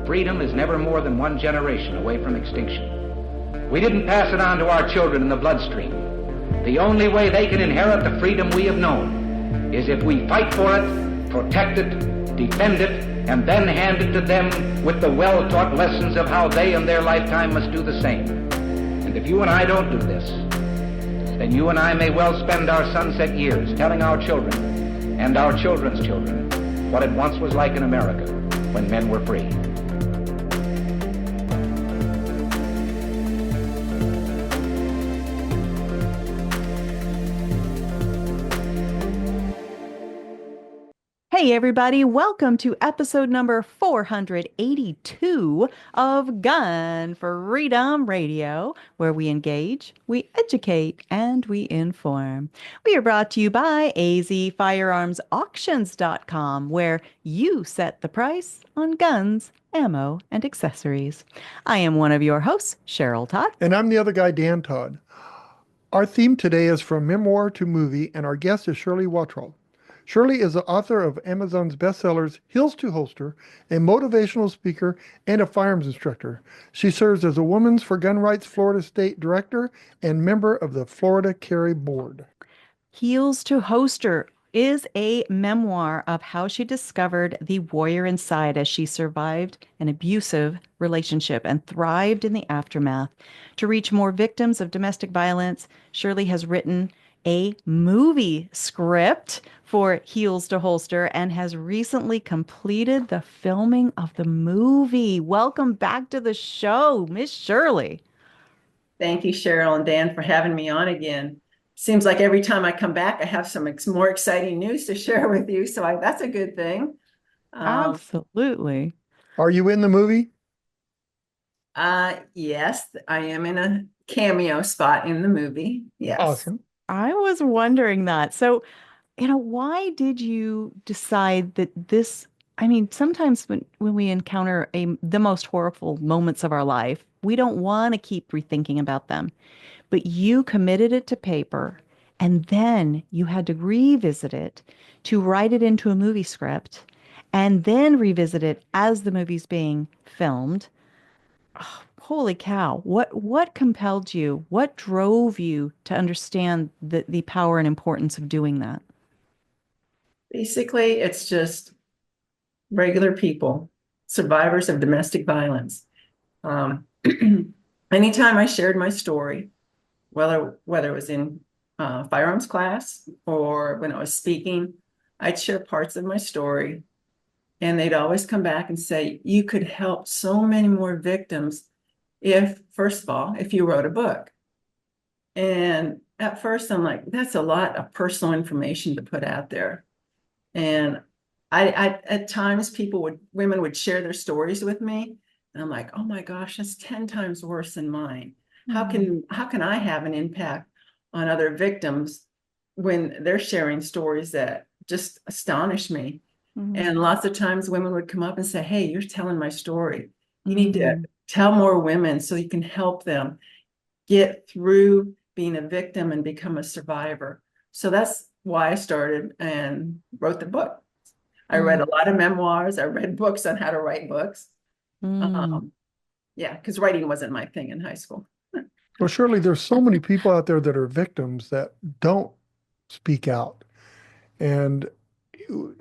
freedom is never more than one generation away from extinction. We didn't pass it on to our children in the bloodstream. The only way they can inherit the freedom we have known is if we fight for it, protect it, defend it, and then hand it to them with the well-taught lessons of how they in their lifetime must do the same. And if you and I don't do this, then you and I may well spend our sunset years telling our children and our children's children what it once was like in America when men were free. Hey everybody, welcome to episode number 482 of Gun Freedom Radio, where we engage, we educate, and we inform. We are brought to you by azfirearmsauctions.com, where you set the price on guns, ammo, and accessories. I am one of your hosts, Cheryl Todd. And I'm the other guy, Dan Todd. Our theme today is From Memoir to Movie, and our guest is Shirley Watral. Shirley is the author of Amazon's bestsellers Heels to Holster, a motivational speaker, and a firearms instructor. She serves as a Women's for Gun Rights Florida State Director and member of the Florida Carry Board. Heels to Holster is a memoir of how she discovered the warrior inside as she survived an abusive relationship and thrived in the aftermath. To reach more victims of domestic violence, Shirley has written a movie script for Heels to Holster and has recently completed the filming of the movie. Welcome back to the show, Miss Shirley. Thank you, Cheryl and Dan, for having me on again. Seems like every time I come back, I have some more exciting news to share with you. So that's a good thing. Absolutely. Are you in the movie? Yes, I am in a cameo spot in the movie. Yes. Awesome. I was wondering that. So, why did you decide that this, sometimes when we encounter the most horrible moments of our life, we don't want to keep rethinking about them. But you committed it to paper, and then you had to revisit it to write it into a movie script, and then revisit it as the movie's being filmed. Oh, holy cow. What compelled you? What drove you to understand the power and importance of doing that? Basically, it's just regular people, survivors of domestic violence. Anytime I shared my story, whether it was in firearms class or when I was speaking, I'd share parts of my story. And they'd always come back and say, you could help so many more victims if, first of all, if you wrote a book. And at first I'm like, that's a lot of personal information to put out there. And I at times women would share their stories with me. And I'm like, oh my gosh, that's 10 times worse than mine. Mm-hmm. How can I have an impact on other victims when they're sharing stories that just astonish me? Mm-hmm. And lots of times women would come up and say, hey, you're telling my story. You need to tell more women so you can help them get through being a victim and become a survivor. So that's why I started and wrote the book. I read a lot of memoirs. I read books on how to write books. Because writing wasn't my thing in high school. Well, Shirley, there's so many people out there that are victims that don't speak out. And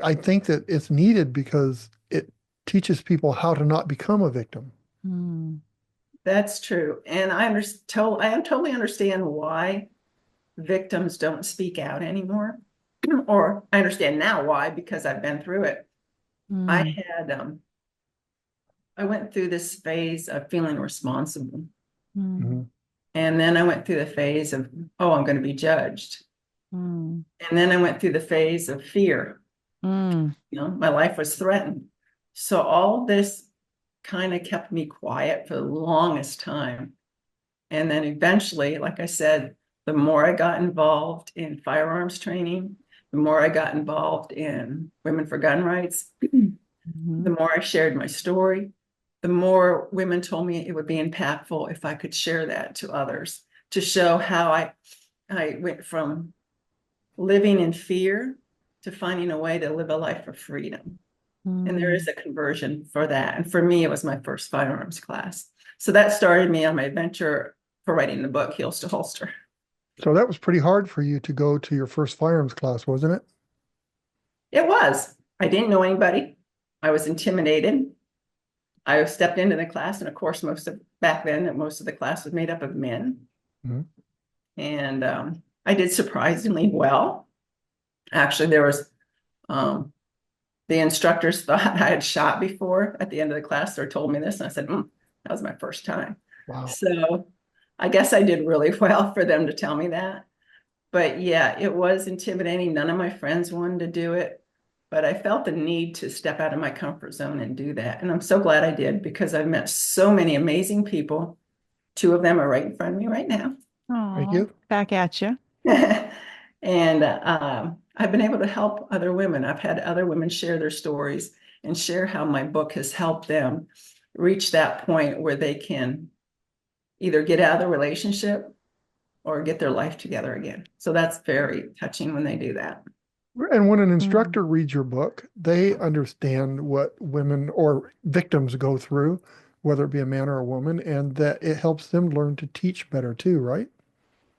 I think that it's needed because it teaches people how to not become a victim. That's true. And I totally understand why victims don't speak out anymore. Or I understand now why, because I've been through it. I went through this phase of feeling responsible. And then I went through the phase of, I'm going to be judged. And then I went through the phase of fear. My life was threatened. So all this kind of kept me quiet for the longest time. And then eventually, like I said, the more I got involved in firearms training, the more I got involved in Women for Gun Rights, the more I shared my story, the more women told me it would be impactful if I could share that to others, to show how I went from living in fear to finding a way to live a life of freedom. And there is a conversion for that. And for me, it was my first firearms class. So that started me on my adventure for writing the book, Heels to Holster. So that was pretty hard for you to go to your first firearms class, wasn't it? It was. I didn't know anybody. I was intimidated. I stepped into the class, and of course, back then, most of the class was made up of men. Mm-hmm. And I did surprisingly well. Actually, there was the instructors thought I had shot before at the end of the class. They told me this, and I said, that was my first time. Wow. So I guess I did really well for them to tell me that. But yeah, it was intimidating. None of my friends wanted to do it, but I felt the need to step out of my comfort zone and do that. And I'm so glad I did, because I've met so many amazing people. 2 of them are right in front of me right now. Aww, thank you. Back at you. And I've been able to help other women. I've had other women share their stories and share how my book has helped them reach that point where they can either get out of the relationship or get their life together again. So that's very touching when they do that. And when an instructor reads your book, they understand what women or victims go through, whether it be a man or a woman, and that it helps them learn to teach better too, right?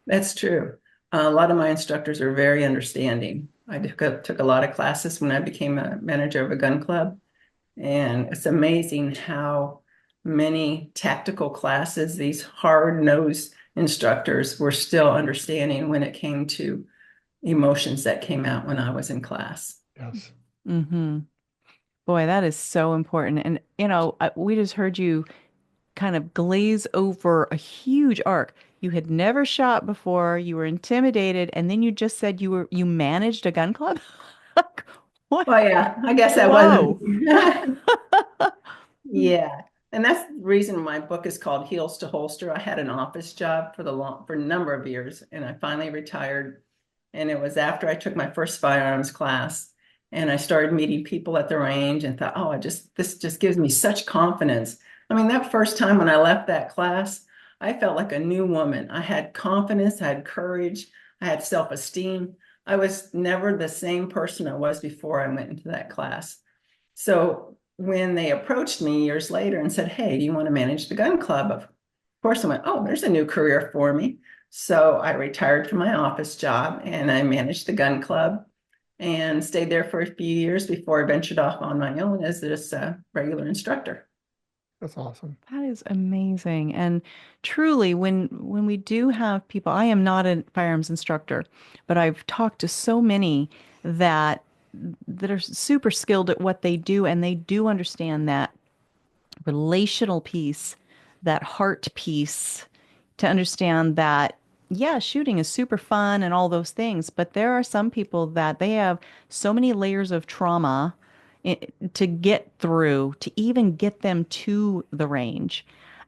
That's true. A lot of my instructors are very understanding. I took a lot of classes when I became a manager of a gun club. And it's amazing how many tactical classes these hard-nosed instructors were still understanding when it came to emotions that came out when I was in class. Yes. Mm-hmm. Boy, that is so important. And, we just heard you kind of glaze over a huge arc. You had never shot before, you were intimidated, and then you just said you managed a gun club? What? Well, yeah, I guess that was. Yeah. And that's the reason my book is called Heels to Holster. I had an office job for a number of years, and I finally retired. And it was after I took my first firearms class, and I started meeting people at the range and thought, this just gives me such confidence. I mean, that first time when I left that class, I felt like a new woman. I had confidence, I had courage, I had self-esteem. I was never the same person I was before I went into that class. So when they approached me years later and said, hey, do you want to manage the gun club? Of course, I went, oh, there's a new career for me. So I retired from my office job and I managed the gun club and stayed there for a few years before I ventured off on my own as this regular instructor. That's awesome. That is amazing. And truly, when we do have people, I am not a firearms instructor, but I've talked to so many that are super skilled at what they do, and they do understand that relational piece, that heart piece, to understand that, yeah, shooting is super fun and all those things, but there are some people that they have so many layers of trauma to get through, to even get them to the range.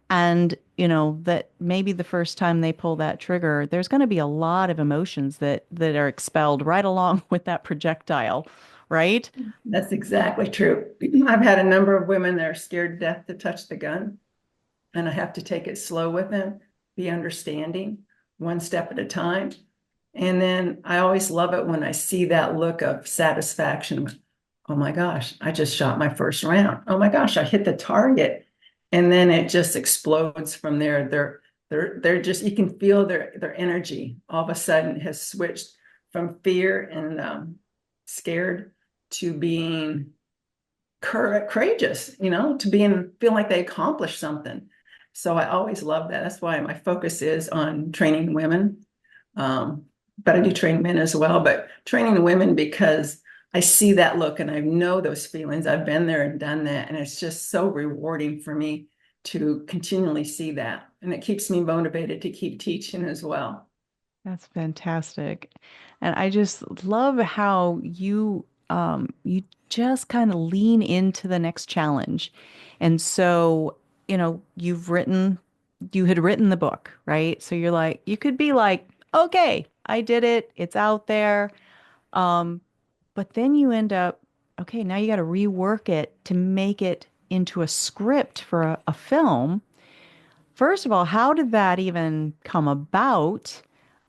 And, that maybe the first time they pull that trigger, there's going to be a lot of emotions that are expelled right along with that projectile, right? That's exactly true. I've had a number of women that are scared to death to touch the gun, and I have to take it slow with them, be understanding, one step at a time. And then I always love it when I see that look of satisfaction. Oh my gosh, I just shot my first round. Oh my gosh, I hit the target. And then it just explodes from there. They're just, you can feel their energy all of a sudden has switched from fear and scared to being courageous, to feel like they accomplished something. So I always love that. That's why my focus is on training women. But I do train men as well, but training women because I see that look and I know those feelings. I've been there and done that. And it's just so rewarding for me to continually see that. And it keeps me motivated to keep teaching as well. That's fantastic. And I just love how you just kind of lean into the next challenge. And so, you had written the book, right? So you're like, you could be like, okay, I did it. It's out there. But then you end up, okay, now you got to rework it to make it into a script for a film. First of all, how did that even come about?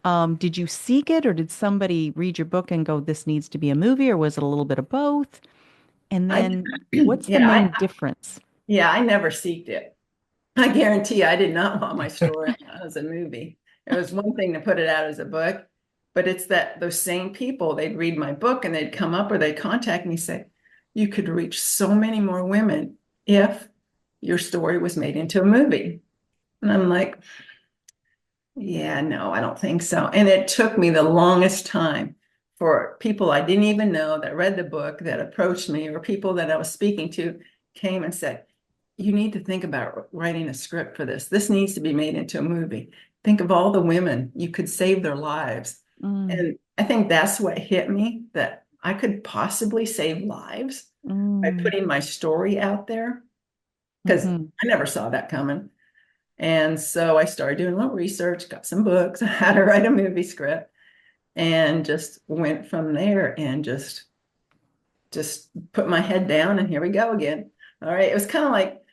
Did you seek it, or did somebody read your book and go, this needs to be a movie, or was it a little bit of both? And I, then what's the yeah, main difference? I never seeked it. I guarantee I did not want my story as a movie. It was one thing to put it out as a book, but it's that those same people, they'd read my book and they'd come up or they'd contact me and say, you could reach so many more women if your story was made into a movie. And I'm like, yeah, no, I don't think so. And it took me the longest time for people I didn't even know that read the book that approached me, or people that I was speaking to came and said, you need to think about writing a script for this. This needs to be made into a movie. Think of all the women you could save their lives. And I think that's what hit me, that I could possibly save lives by putting my story out there, because I never saw that coming. And so I started doing a little research, got some books on how to write a movie script, and just went from there and just put my head down and here we go again. All right. It was kind of like,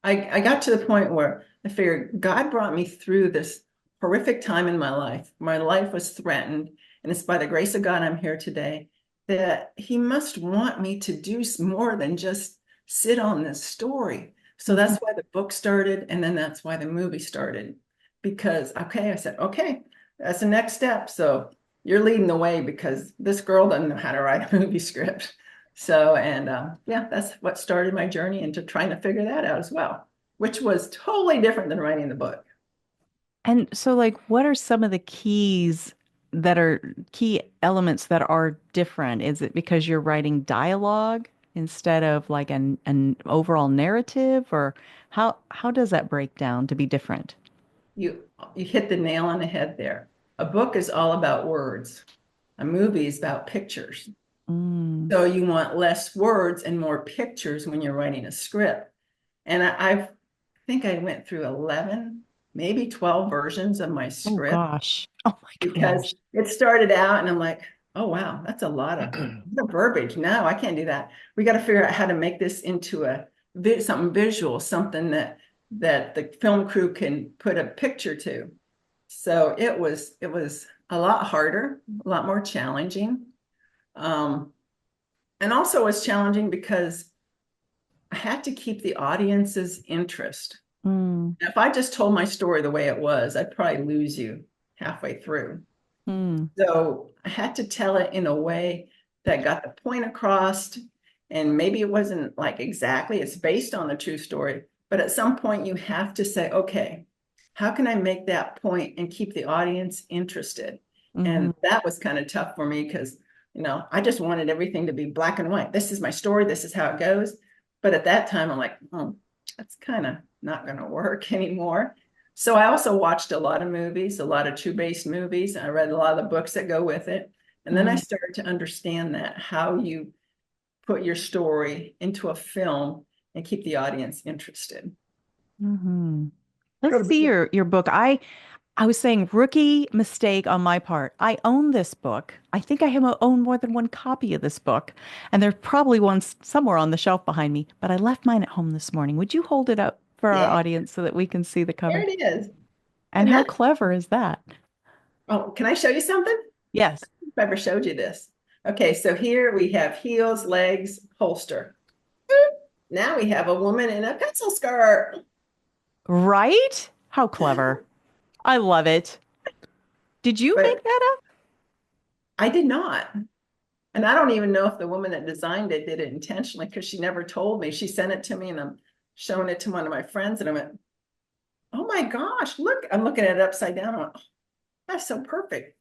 I got to the point where I figured God brought me through this horrific time in my life. My life was threatened, and it's by the grace of God I'm here today, that he must want me to do more than just sit on this story. So that's why the book started, and then that's why the movie started. Because, I said, okay, that's the next step. So you're leading the way, because this girl doesn't know how to write a movie script. So, that's what started my journey into trying to figure that out as well, which was totally different than writing the book. And so, like, what are some of the key elements that are different? Is it because you're writing dialogue instead of like an overall narrative, or how does that break down to be different? You hit the nail on the head there. A book is all about words. A movie is about pictures. So you want less words and more pictures when you're writing a script. And I think I went through 11, maybe 12 versions of my script. Oh gosh. Oh my gosh. Because it started out and I'm like, oh wow, that's a lot of verbiage. No, I can't do that. We got to figure out how to make this into something visual, something that the film crew can put a picture to. So it was a lot harder, a lot more challenging. And also it was challenging because I had to keep the audience's interest. If I just told my story the way it was, I'd probably lose you halfway through. So I had to tell it in a way that got the point across. And maybe it wasn't like exactly, it's based on the true story, but at some point you have to say, okay, how can I make that point and keep the audience interested? And that was kind of tough for me because, I just wanted everything to be black and white. This is my story. This is how it goes. But at that time, I'm like, oh, that's kind of not going to work anymore. So I also watched a lot of movies, a lot of true-based movies. I read a lot of the books that go with it. And then I started to understand that how you put your story into a film and keep the audience interested. Let's see your book. I was saying rookie mistake on my part. I own this book. I think I own more than one copy of this book, and there's probably one somewhere on the shelf behind me, but I left mine at home this morning. Would you hold it up for our audience so that we can see the cover? There it is. And how clever is that? Oh, can I show you something? Yes. I've ever showed you this. Okay, so here we have heels, legs, holster. Now we have a woman in a pencil skirt. Right? How clever. I love it. Did you make that up? I did not. And I don't even know if the woman that designed it did it intentionally, because she never told me. She sent it to me and I'm showing it to one of my friends and I went, oh my gosh, look, I'm looking at it upside down. I went, oh, that's so perfect.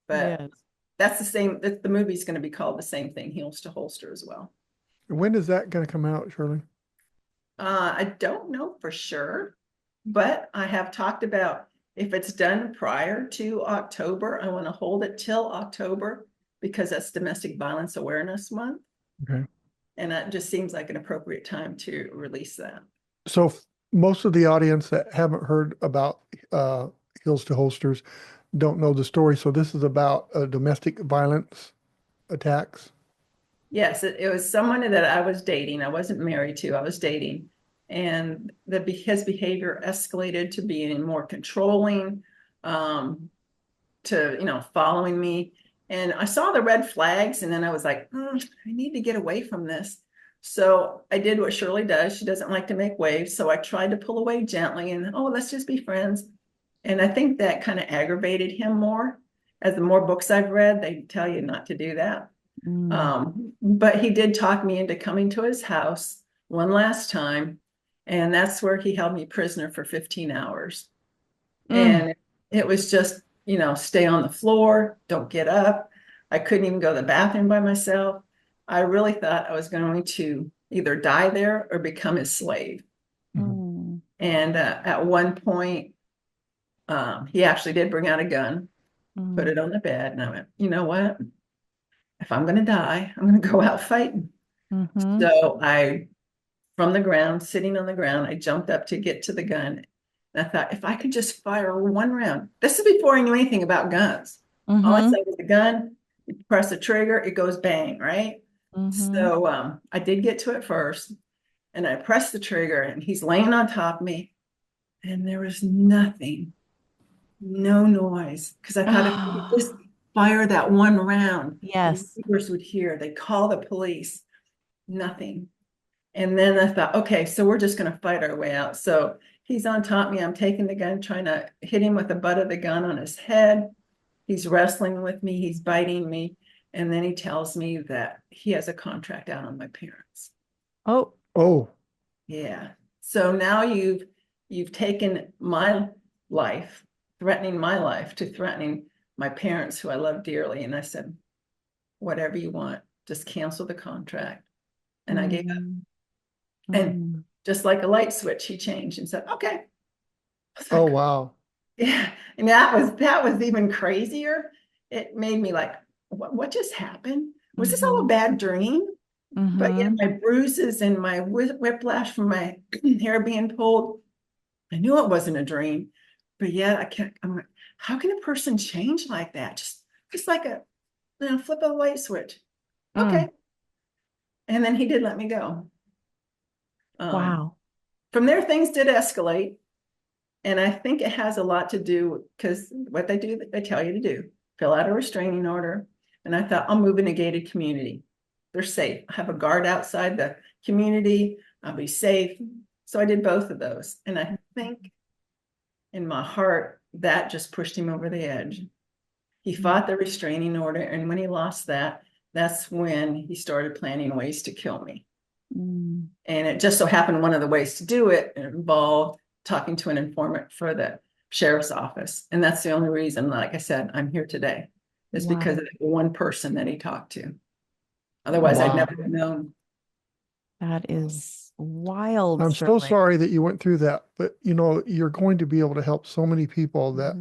But that's the same, the movie's going to be called the same thing, Heels to Holster as well. When is that going to come out, Shirley? I don't know for sure, but I have talked about if it's done prior to October, I want to hold it till October because that's Domestic Violence Awareness Month. Okay. And that just seems like an appropriate time to release that. So most of the audience that haven't heard about Heels to Holsters don't know the story. So this is about domestic violence attacks. Yes, it was someone that I was dating. I wasn't married to, I was dating. And his behavior escalated to being more controlling, to, following me. And I saw the red flags, and then I was like, I need to get away from this. So I did what Shirley does. She doesn't like to make waves. So I tried to pull away gently and, oh, let's just be friends. And I think that kind of aggravated him more. As the more books I've read, they tell you not to do that. But he did talk me into coming to his house one last time. And that's where he held me prisoner for 15 hours. And it was just, stay on the floor, don't get up. I couldn't even go to the bathroom by myself. I really thought I was going to either die there or become his slave. And at one point, he actually did bring out a gun, put it on the bed, and I went, you know what? If I'm going to die, I'm going to go out fighting. So from the ground, sitting on the ground, I jumped up to get to the gun. And I thought, if I could just fire one round, this is before I knew anything about guns. All I said was the gun, you press the trigger, it goes bang, right? So I did get to it first, and I pressed the trigger, and he's laying on top of me, and there was nothing, no noise, because I thought if I could just fire that one round, Yes. the neighbors would hear, they'd call the police, nothing. And then I thought, okay, so we're just going to fight our way out. So he's on top of me. I'm taking the gun, trying to hit him with the butt of the gun on his head. He's wrestling with me. He's biting me. And then he tells me that he has a contract out on my parents. Oh. Yeah. So now you've taken my life, threatening my life, to threatening my parents, who I love dearly. And I said, whatever you want, just cancel the contract. And I gave up. And just like a light switch, he changed and said, okay. Oh, wow. Yeah. And that was even crazier. It made me like, what just happened? Was this all a bad dream? But yet my bruises and my whiplash from my hair being pulled, I knew it wasn't a dream. But yet I'm like, how can a person change like that? Just like a flip of a light switch. Okay. And then he did let me go. Wow. From there, things did escalate. And I think it has a lot to do, because what they tell you to do, fill out a restraining order. And I thought, I'll move in a gated community. They're safe. I have a guard outside the community. I'll be safe. So I did both of those. And I think in my heart, that just pushed him over the edge. He fought the restraining order. And when he lost that, that's when he started planning ways to kill me. And it just so happened one of the ways to do it involved talking to an informant for the sheriff's office. And that's the only reason, like I said, I'm here today, is because of the one person that he talked to. Otherwise, I'd never have known. That is wild. I'm Shirley. so sorry that you went through that, but you're going to be able to help so many people that,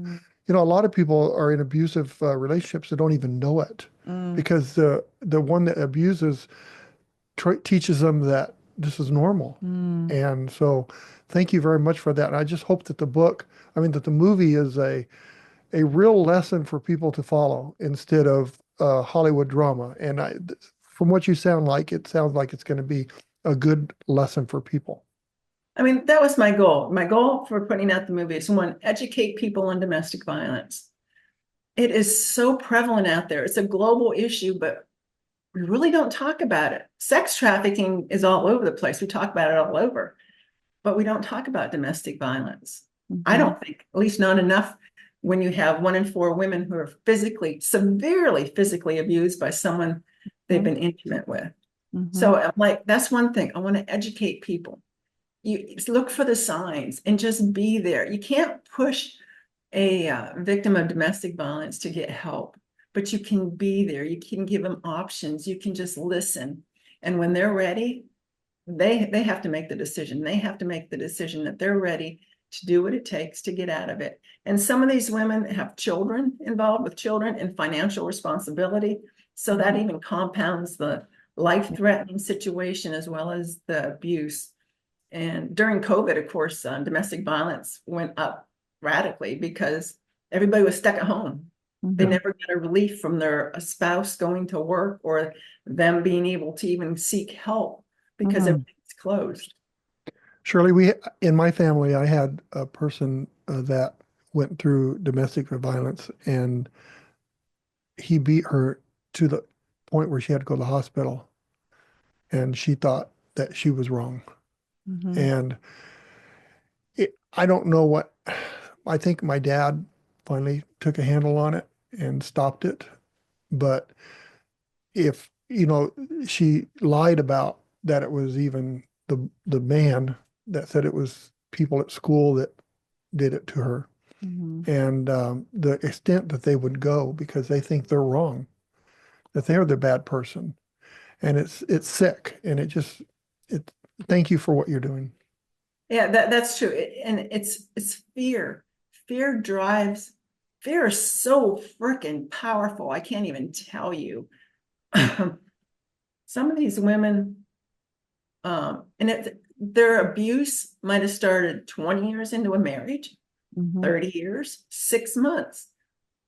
a lot of people are in abusive relationships that don't even know it, because the one that abuses teaches them that this is normal. And so thank you very much for that. And I just hope that that the movie is a real lesson for people to follow instead of Hollywood drama. And from what you sound like, it sounds like it's going to be a good lesson for people. I mean, that was my goal. My goal for putting out the movie is, one, educate people on domestic violence. It is so prevalent out there. It's a global issue, but we really don't talk about it. Sex trafficking is all over the place. We talk about it all over, but we don't talk about domestic violence. I don't think, at least not enough, when you have 1 in 4 women who are severely physically abused by someone they've been intimate with. So I'm like, that's one thing. I want to educate people. You look for the signs and just be there. You can't push a victim of domestic violence to get help, but you can be there. You can give them options. You can just listen. And when they're ready, they have to make the decision. They have to make the decision that they're ready to do what it takes to get out of it. And some of these women have children involved with children and financial responsibility. So that even compounds the life-threatening situation as well as the abuse. And during COVID, of course, domestic violence went up radically because everybody was stuck at home. They never got a relief from their spouse going to work or them being able to even seek help because everything's closed. Shirley, in my family, I had a person that went through domestic violence, and he beat her to the point where she had to go to the hospital, and she thought that she was wrong. Mm-hmm. And I don't know what, I think my dad finally took a handle on it and stopped it. But if, she lied about that it was even the man that said it was people at school that did it to her. Mm-hmm. And the extent that they would go because they think they're wrong, that they're the bad person. And it's sick. And thank you for what you're doing. Yeah, that's true. And it's fear. Fear is so freaking powerful. I can't even tell you. Some of these women, their abuse might have started 20 years into a marriage, 30 years, 6 months.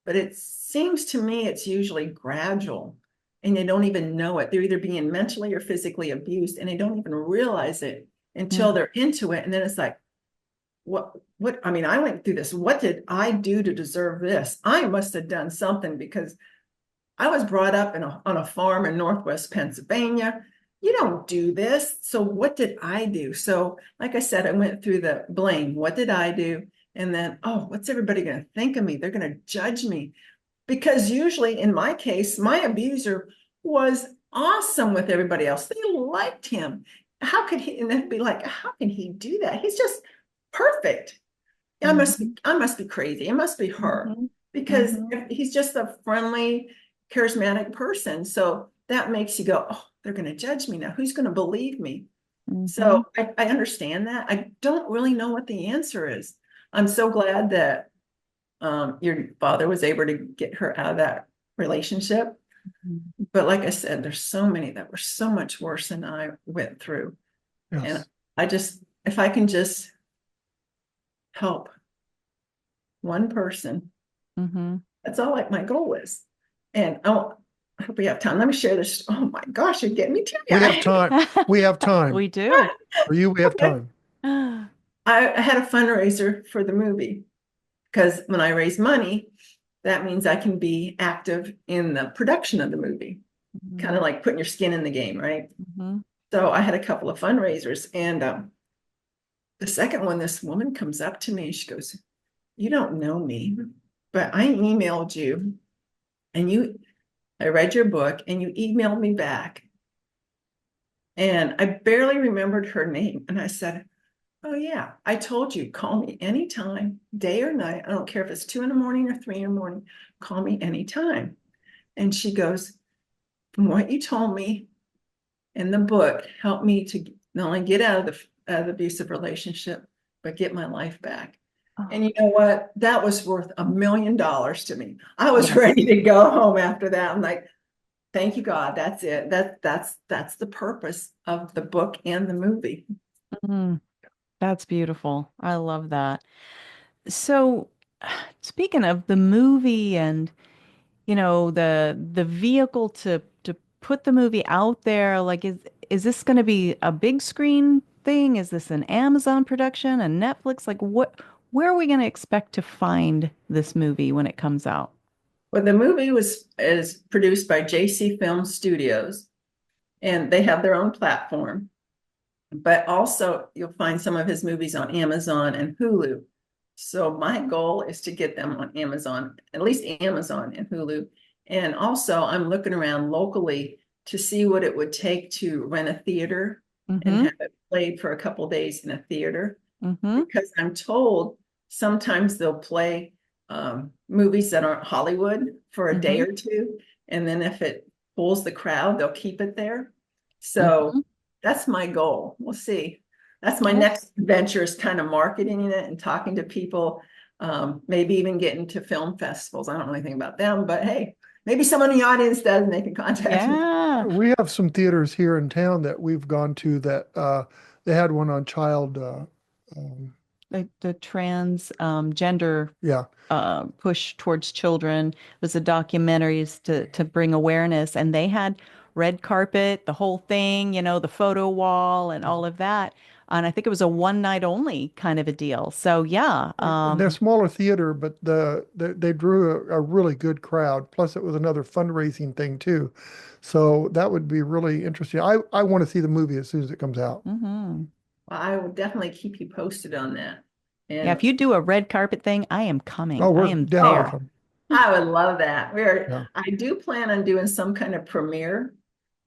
But it seems to me it's usually gradual and they don't even know it. They're either being mentally or physically abused and they don't even realize it until they're into it. And then it's like, I mean, I went through this. What did I do to deserve this? I must have done something because I was brought up on a farm in Northwest Pennsylvania. You don't do this. So what did I do? So like I said, I went through the blame. What did I do? And then, what's everybody going to think of me? They're going to judge me. Because usually in my case, my abuser was awesome with everybody else. They liked him. How could he? And they'd be like, how can he do that? He's just perfect. I must be crazy. It must be her because he's just a friendly, charismatic person. So that makes you go, they're going to judge me now. Who's going to believe me? So I understand that. I don't really know what the answer is. I'm so glad that your father was able to get her out of that relationship. But like I said, there's so many that were so much worse than I went through. Yes. And if I can just help one person, that's all like my goal is. And I hope we have time. Let me share this. Oh my gosh, you're getting me too. We have time. We have time. We do. For you, we have time. I had a fundraiser for the movie because when I raise money, that means I can be active in the production of the movie, kind of like putting your skin in the game, right? So I had a couple of fundraisers, and the second one, this woman comes up to me and she goes, "You don't know me, but I emailed you, and I read your book, and you emailed me back." And I barely remembered her name, and I said, "Oh yeah, I told you, call me anytime, day or night. I don't care if it's 2 a.m. or 3 a.m, call me anytime." And she goes, "From what you told me in the book, help me to not only get out of the abusive relationship, but get my life back." And you know what? That was worth $1 million to me. I was ready to go home after that. I'm like, thank you, God. That's it. That's the purpose of the book and the movie. That's beautiful. I love that. So, speaking of the movie and the vehicle to put the movie out there, like is this going to be a big screen thing? Is this an Amazon production, a Netflix? Like where are we going to expect to find this movie when it comes out? Well, the movie is produced by JC Film Studios, and they have their own platform. But also, you'll find some of his movies on Amazon and Hulu. So my goal is to get them on Amazon, at least Amazon and Hulu. And also, I'm looking around locally to see what it would take to rent a theater and have it played for a couple of days in a theater. Because I'm told sometimes they'll play movies that aren't Hollywood for a day or two. And then if it pulls the crowd, they'll keep it there. So that's my goal. We'll see. That's my next venture, is kind of marketing it and talking to people, maybe even getting to film festivals. I don't know anything about them, but hey, maybe someone in the audience does and they can contact me. We have some theaters here in town that we've gone to that they had one on child. The trans gender push towards children was a documentary to bring awareness, and they had red carpet, the whole thing, the photo wall and all of that. And I think it was a one night only kind of a deal. So yeah, They're smaller theater, but they drew a really good crowd. Plus, it was another fundraising thing too. So that would be really interesting. I want to see the movie as soon as it comes out. mhm. Well, I will definitely keep you posted on that. Yeah, if And you do a red carpet thing, I am coming. Oh, I we're am definitely there. coming. I would love that. Yeah. I do plan on doing some kind of premiere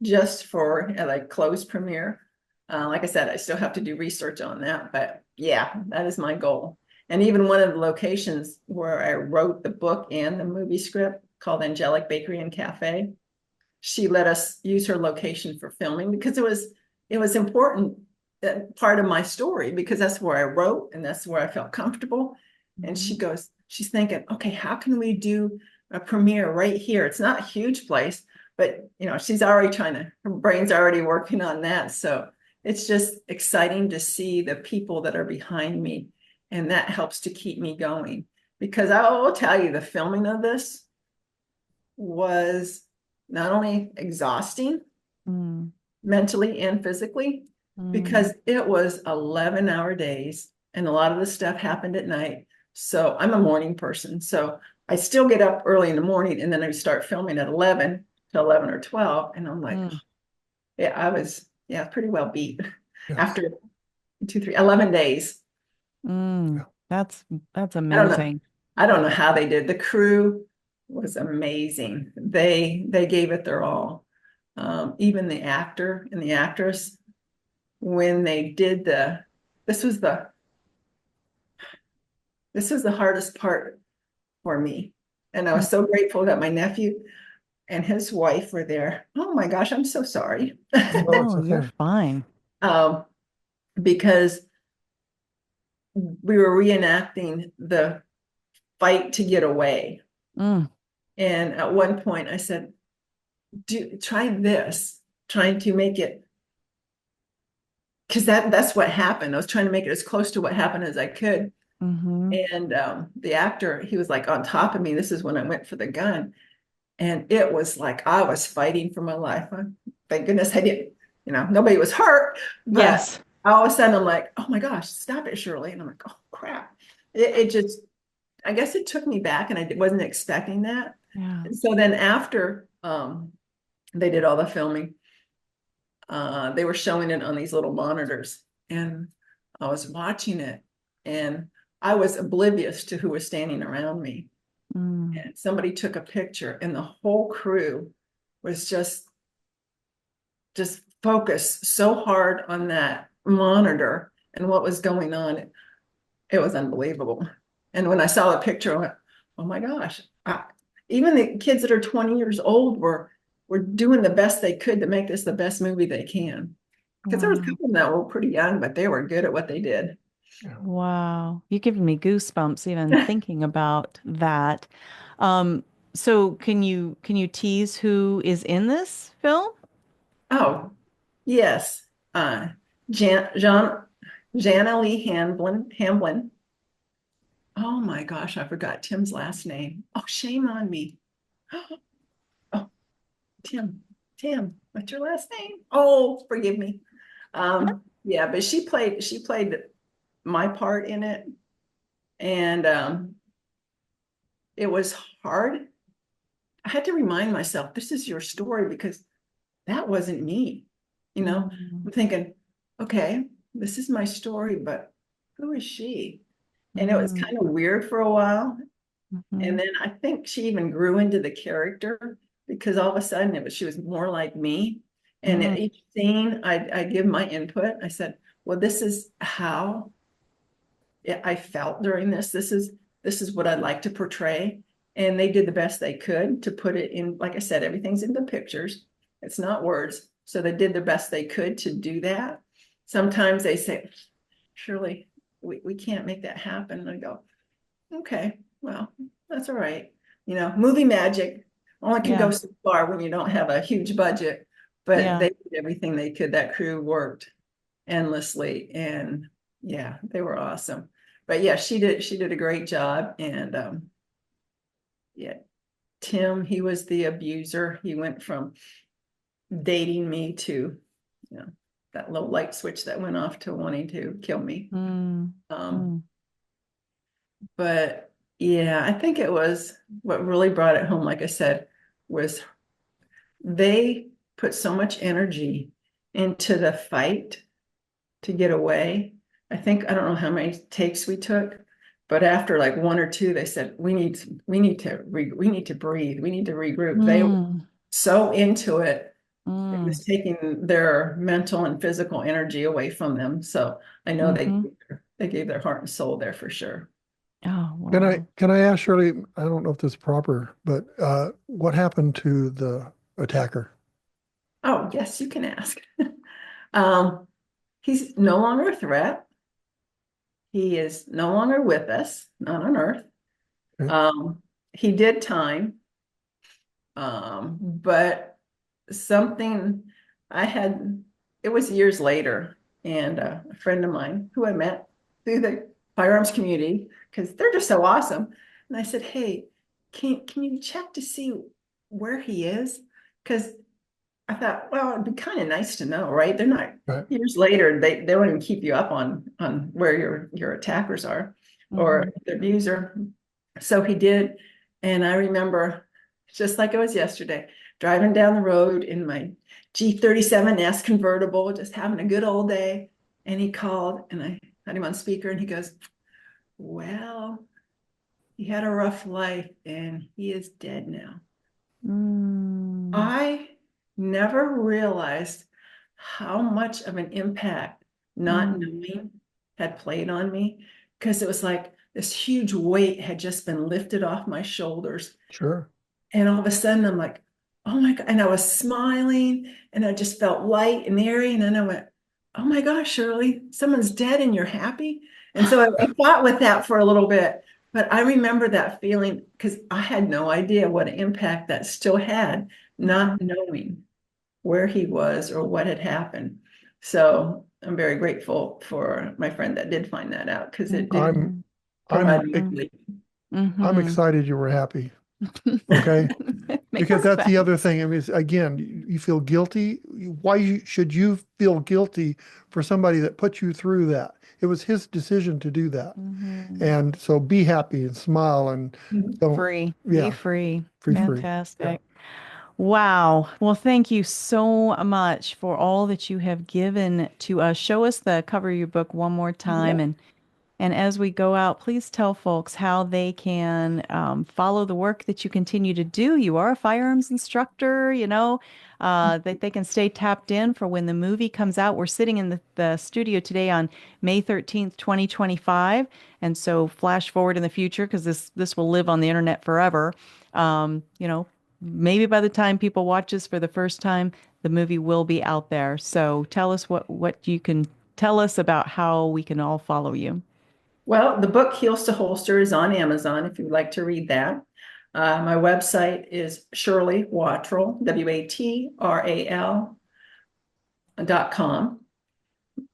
just for like closed premiere. Like I said, I still have to do research on that, but yeah, that is my goal. And even one of the locations where I wrote the book and the movie script, called Angelic Bakery and Cafe, she let us use her location for filming because it was important, part of my story, because that's where I wrote and that's where I felt comfortable. And she's thinking, okay, how can we do a premiere right here? It's not a huge place, but she's already her brain's already working on that. So it's just exciting to see the people that are behind me. And that helps to keep me going, because I will tell you, the filming of this was not only exhausting mentally and physically, because it was 11-hour days and a lot of the stuff happened at night. So I'm a morning person. So I still get up early in the morning and then I start filming at 11 to 11 or 12. And I'm like, yeah, I was pretty well beat after 11 days. That's amazing. I don't know how they did. The crew was amazing. They gave it their all. Even the actor and the actress, when they did this was the hardest part for me. And I was so grateful that my nephew and his wife were there. Oh my gosh, I'm so sorry. Oh, you're fine. Because we were reenacting the fight to get away. And at one point I said, try this, trying to make it, because that's what happened. I was trying to make it as close to what happened as I could. And the actor, he was like on top of me. This is when I went for the gun. And it was like I was fighting for my life. Thank goodness I didn't, nobody was hurt. But yes. All of a sudden I'm like, oh my gosh, stop it, Shirley. And I'm like, oh crap. It just, I guess it took me back, and I wasn't expecting that. Yeah. And so then after they did all the filming, they were showing it on these little monitors, and I was watching it, and I was oblivious to who was standing around me. And somebody took a picture, and the whole crew was just focused so hard on that monitor and what was going on. It was unbelievable. And when I saw the picture, I went, oh my gosh. Even the kids that are 20 years old were doing the best they could to make this the best movie they can. Because there was a couple that were pretty young, but they were good at what they did. Wow. You're giving me goosebumps even thinking about that. So can you tease who is in this film? Oh, yes. Jana Lee Hamblin. Oh my gosh, I forgot Tim's last name. Oh, shame on me. Oh, Tim, what's your last name? Oh, forgive me. Yeah, but she played my part in it. And it was hard. I had to remind myself, this is your story, because that wasn't me. I'm thinking, okay, this is my story, but who is she? And it was kind of weird for a while. And then I think she even grew into the character, because all of a sudden she was more like me. And at each scene, I give my input. I said, well, this is how I felt during this. This is what I'd like to portray. And they did the best they could to put it in. Like I said, everything's in the pictures. It's not words. So they did the best they could to do that. Sometimes they say, Shirley, we can't make that happen. And I go, okay, well, that's all right. Movie magic only can go so far when you don't have a huge budget. But they did everything they could. That crew worked endlessly, and yeah, they were awesome. But yeah, she did a great job. And Tim, he was the abuser. He went from dating me to, that little light switch that went off to wanting to kill me. But yeah, I think it was what really brought it home, like I said, was they put so much energy into the fight to get away. I don't know how many takes we took, but after like one or two, they said, we need to breathe. We need to regroup. They were so into it. It was taking their mental and physical energy away from them. So I know they gave their heart and soul there for sure. Oh, wow. Can I ask Shirley, I don't know if this is proper, but what happened to the attacker? Oh, yes, you can ask. He's no longer a threat. He is no longer with us, not on Earth. Okay. He did time. But something it was years later, and a friend of mine who I met through the firearms community, because they're just so awesome. And I said, hey, can you check to see where he is? Because I thought, well, it'd be kind of nice to know, right? They're not years later, they won't even keep you up on where your attackers are or their views are. So he did. And I remember, just like it was yesterday, driving down the road in my G37S convertible, just having a good old day. And he called, and I had him on speaker, and he goes, well, he had a rough life and he is dead now. I never realized how much of an impact not knowing had played on me, because it was like this huge weight had just been lifted off my shoulders. Sure. And all of a sudden I'm like, oh my God. And I was smiling and I just felt light and airy. And then I went, oh my gosh, Shirley, someone's dead and you're happy. And so I fought with that for a little bit, but I remember that feeling because I had no idea what impact that still had, not knowing where he was or what had happened. So I'm very grateful for my friend that did find that out, because it did provide me. I'm excited you were happy. Okay. Because that's the other thing. I mean, again, you feel guilty. Why should you feel guilty for somebody that put you through that? It was his decision to do that. And so be happy and smile and don't, free. Yeah, Be free. free. Fantastic. Yeah. Wow. Well, thank you so much for all that you have given to us. Show us the cover of your book one more time. And as we go out, please tell folks how they can follow the work that you continue to do. You are a firearms instructor, that they can stay tapped in for when the movie comes out. We're sitting in the studio today on May 13th, 2025. And so flash forward in the future, because this will live on the internet forever. Maybe by the time people watch this for the first time, the movie will be out there. So tell us what you can tell us about how we can all follow you. Well, the book Heels to Holster is on Amazon if you'd like to read that. My website is Shirley Watral, WATRAL.com.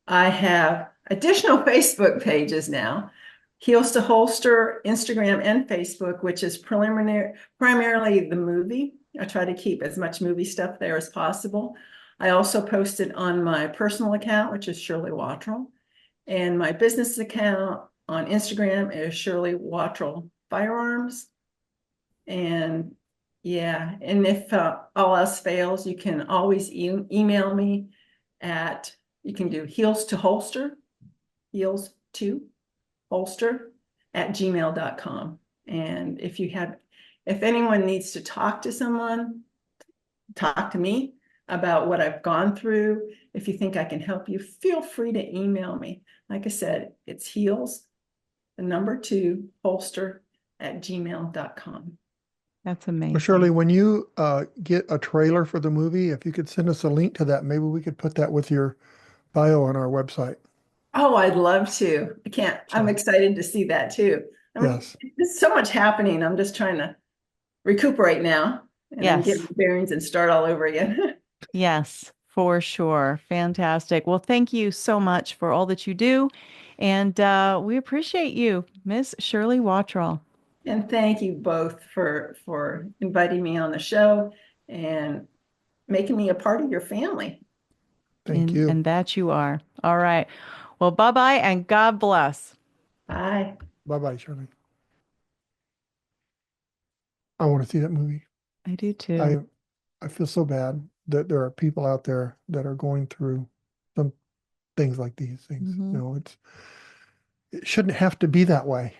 I have additional Facebook pages now, Heels to Holster, Instagram and Facebook, which is primarily the movie. I try to keep as much movie stuff there as possible. I also post it on my personal account, which is Shirley Watral, and my business account on Instagram is Shirley Watral Firearms. And yeah, and if all else fails, you can always email me you can do heels to holster @gmail.com. And if anyone needs to talk to someone, talk to me about what I've gone through. If you think I can help you, feel free to email me. Like I said, it's heels, the number 2, holster @gmail.com. That's amazing. Well, Shirley, when you get a trailer for the movie, if you could send us a link to that, maybe we could put that with your bio on our website. Oh, I'd love to. I'm excited to see that too. Yes. There's so much happening. I'm just trying to recuperate now and then get my bearings and start all over again. Yes, for sure. Fantastic. Well, thank you so much for all that you do. And we appreciate you, Miss Shirley Watral. And thank you both for inviting me on the show. And making me a part of your family. Thank you. And that you are. All right. Well, bye-bye and God bless. Bye. Bye-bye, Shirley. I want to see that movie. I do too. I feel so bad that there are people out there that are going through some things like these things. It shouldn't have to be that way.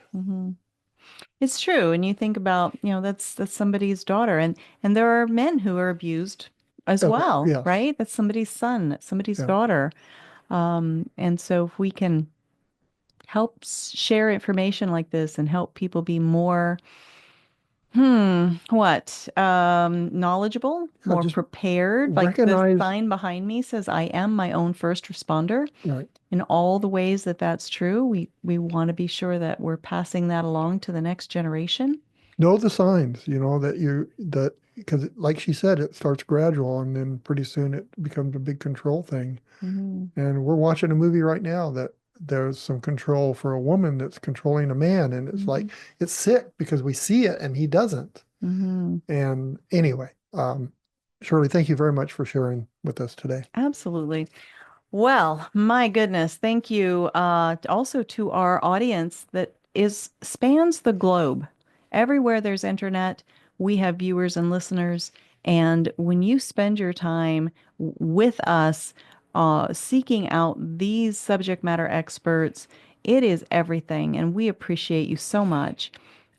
It's true. And you think about, that's somebody's daughter, and there are men who are abused as well, Yes. right? That's somebody's son, that's somebody's Yeah. daughter. And so if we can help share information like this and help people be more knowledgeable, more just prepared. Like the recognize- sign behind me says, I am my own first responder. Right. In all the ways that that's true, we want to be sure that we're passing that along to the next generation. Know the signs, because like she said, it starts gradual and then pretty soon it becomes a big control thing. And we're watching a movie right now that there's some control for a woman that's controlling a man, and it's like, it's sick because we see it and he doesn't. And anyway, Shirley, thank you very much for sharing with us today. Absolutely. Well, my goodness, thank you also to our audience that spans the globe. Everywhere there's internet, we have viewers and listeners. And when you spend your time with us, seeking out these subject matter experts, it is everything. And we appreciate you so much.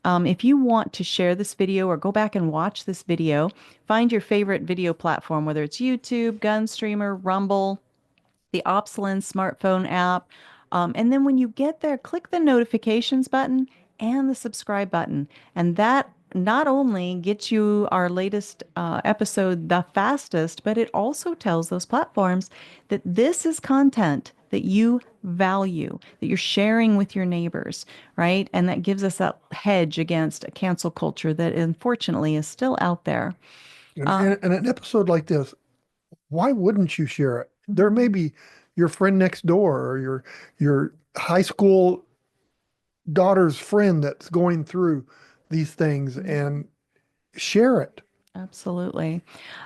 If you want to share this video or go back and watch this video, find your favorite video platform, whether it's YouTube, Gunstreamer, Rumble, the OpsLens smartphone app. And then when you get there, click the notifications button and the subscribe button. And that not only gets you our latest episode the fastest, but it also tells those platforms that this is content that you value, that you're sharing with your neighbors, right? And that gives us that hedge against a cancel culture that unfortunately is still out there. And an episode like this, why wouldn't you share it? There may be your friend next door or your high school daughter's friend that's going through these things, and share it. Absolutely.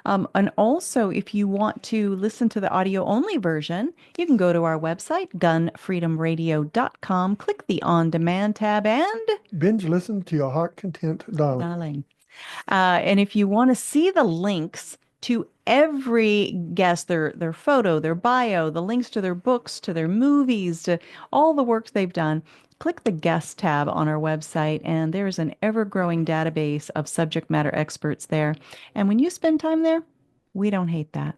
And also, if you want to listen to the audio only version, you can go to our website, GunFreedomRadio.com, click the On Demand tab, and binge listen to your heart content, darling. And if you want to see the links to every guest, their photo, their bio, the links to their books, to their movies, to all the work they've done, click the guest tab on our website, and there's an ever-growing database of subject matter experts there. And when you spend time there, we don't hate that.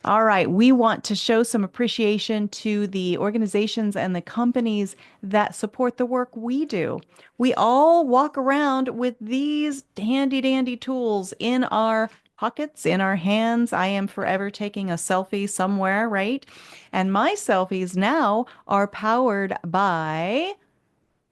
All right, we want to show some appreciation to the organizations and the companies that support the work we do. We all walk around with these handy-dandy tools in our pockets, in our hands. I am forever taking a selfie somewhere, right? And my selfies now are powered by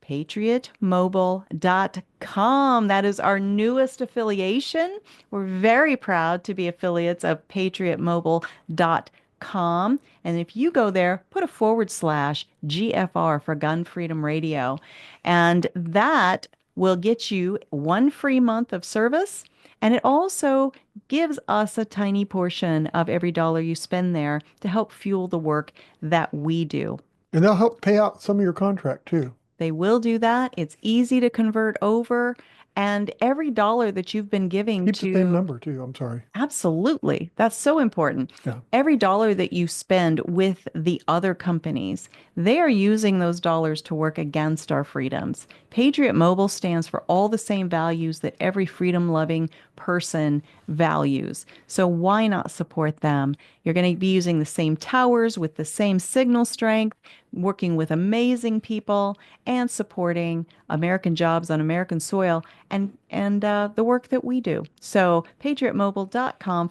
patriotmobile.com. That is our newest affiliation. We're very proud to be affiliates of patriotmobile.com. And if you go there, put a /GFR for Gun Freedom Radio. And that will get you 1 free month of service. And it also gives us a tiny portion of every dollar you spend there to help fuel the work that we do. And they'll help pay out some of your contract too. They will do that. It's easy to convert over. And every dollar that you've been giving Keep the same number too. I'm sorry. Absolutely. That's so important. Yeah. Every dollar that you spend with the other companies, they are using those dollars to work against our freedoms. Patriot Mobile stands for all the same values that every freedom-loving person values. So why not support them? You're going to be using the same towers with the same signal strength, working with amazing people, and supporting American jobs on American soil and the work that we do. So patriotmobile.com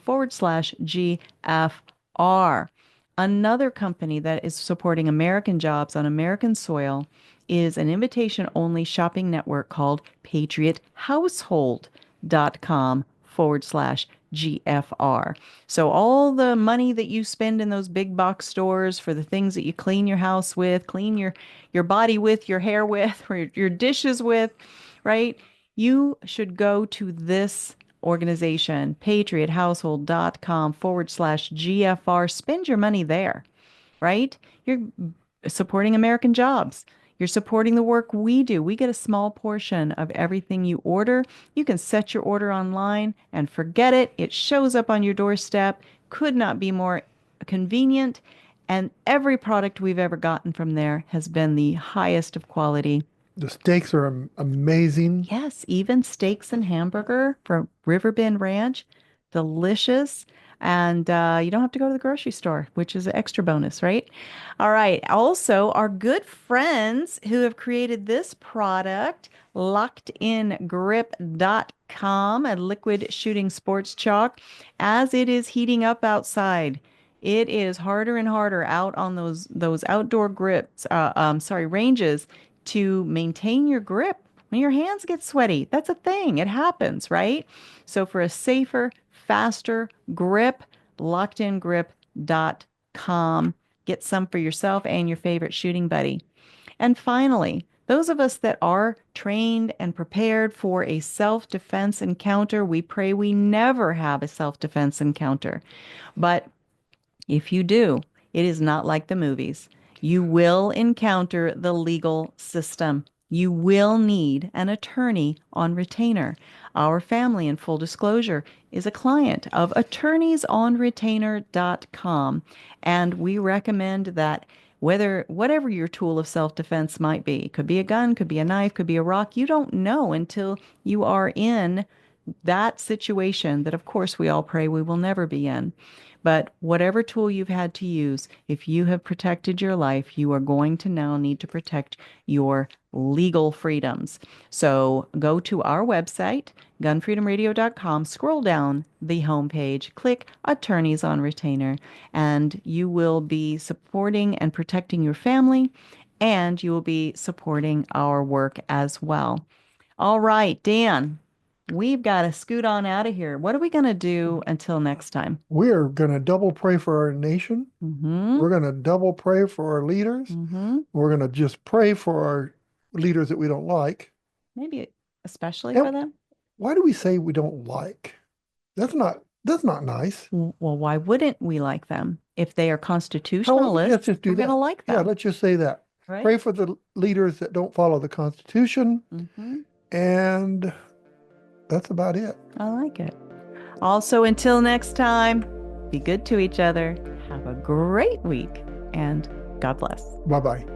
/GFR. Another company that is supporting American jobs on American soil is an invitation-only shopping network called patriothousehold.com /GFR. So all the money that you spend in those big box stores for the things that you clean your house with, clean your body with, your hair with, or your dishes with, right? You should go to this organization, patriothousehold.com/GFR. Spend your money there, right? You're supporting American jobs. You're supporting the work we do. We get a small portion of everything you order. You can set your order online and forget it. It shows up on your doorstep. Could not be more convenient. And every product we've ever gotten from there has been the highest of quality. The steaks are amazing. Yes, even steaks and hamburger from Riverbend Ranch. Delicious. And you don't have to go to the grocery store, which is an extra bonus, right? All right. Also, our good friends who have created this product, LockedInGrip.com, a liquid shooting sports chalk, as it is heating up outside. It is harder and harder out on those outdoor ranges to maintain your grip when your hands get sweaty. That's a thing. It happens, right? So for a safer, faster grip, LockedInGrip.com. Get some for yourself and your favorite shooting buddy. And finally, those of us that are trained and prepared for a self-defense encounter, we pray we never have a self-defense encounter. But if you do, it is not like the movies. You will encounter the legal system. You will need an attorney on retainer. Our family, in full disclosure, is a client of attorneysonretainer.com, and we recommend that whatever your tool of self-defense might be, could be a gun, could be a knife, could be a rock, you don't know until you are in that situation that, of course, we all pray we will never be in. But whatever tool you've had to use, if you have protected your life, you are going to now need to protect your legal freedoms. So go to our website, GunFreedomRadio.com, scroll down the homepage, click Attorneys on Retainer, and you will be supporting and protecting your family, and you will be supporting our work as well. All right, Dan. We've got to scoot on out of here. What are we going to do until next time? We're going to double pray for our nation. Mm-hmm. We're going to double pray for our leaders. Mm-hmm. We're going to just pray for our leaders that we don't like. Maybe especially for them. Why do we say we don't like? That's not nice. Well, why wouldn't we like them? If they are constitutionalists, let's just do we're going to like them. Yeah, let's just say that. Right? Pray for the leaders that don't follow the Constitution. Mm-hmm. And that's about it. I like it. Also, until next time, be good to each other. Have a great week, and God bless. Bye-bye.